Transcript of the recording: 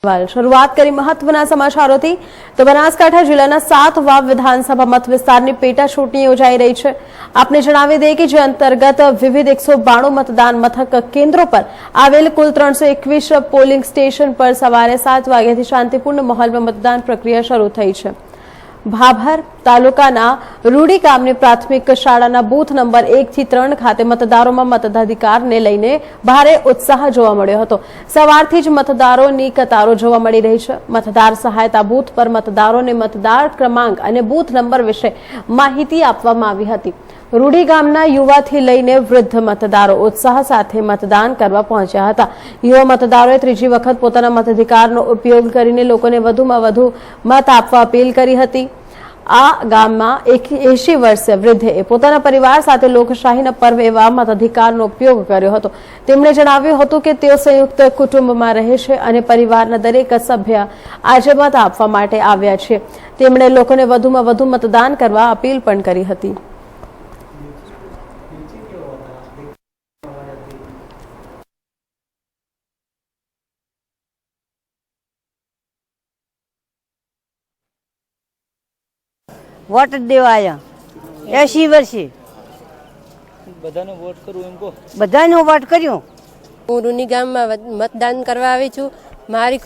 શરૂઆત કરી મહત્વના સમાચારોથી તો બનાસકાંઠા જિલ્લાના 7 વાવ વિધાનસભા મત વિસ્તારની પેટા ચૂંટણી યોજાઈ રહી છે। આપને જણાવી દઈએ કે જે અંતર્ગત વિવિધ 192 મતદાન મથક કેન્દ્રો પર આવેલ કુલ 321 પોલિંગ સ્ટેશન પર સવારે 7 વાગ્યાથી શાંતિપૂર્ણ માહોલમાં મતદાન પ્રક્રિયા શરૂ થઈ છે। ભાભર તાલુકાના રૂડી ગામની પ્રાથમિક શાળાના બૂથ નંબર 1 થી 3 ખાતે મતદારોમાં મતદાધિકારને લઈને ભારે ઉત્સાહ જોવા મળ્યો હતો। સવારથી જ મતદારોની કતારો જોવા મળી રહી છે। મતદાર સહાયતા બૂથ પર મતદારોને મતદાર ક્રમાંક અને બૂથ નંબર વિશે માહિતી આપવામાં આવી હતી। રૂડી ગામના યુવાથી લઈને વૃદ્ધ મતદારો ઉત્સાહ સાથે મતદાન કરવા પહોંચ્યા હતા। યુવા મતદારોએ ત્રીજી વખત પોતાના મતાધિકારનો ઉપયોગ કરીને લોકોને વધુમાં વધુ મત આપવા અપીલ કરી હતી। આ ગામમાં 80 વર્ષીય વૃદ્ધે પોતાના પરિવાર સાથે લોકશાહીના પર્વ એવા મતાધિકારનો ઉપયોગ કર્યો હતો। તેમણે જણાવ્યું હતું કે તેઓ સંયુક્ત કુટુંબમાં રહે છે અને પરિવારના દરેક સભ્ય આજે મત આપવા માટે આવ્યા છે। તેમણે લોકોને વધુમાં વધુ મતદાન કરવા અપીલ પણ કરી હતી। वोट देवा आया 80 वर्षे બધાને વોટ કરું એમ કહો બધાને વોટ કર્યો। હું રૂની ગામમાં મતદાન કરવા આવી છું। મારી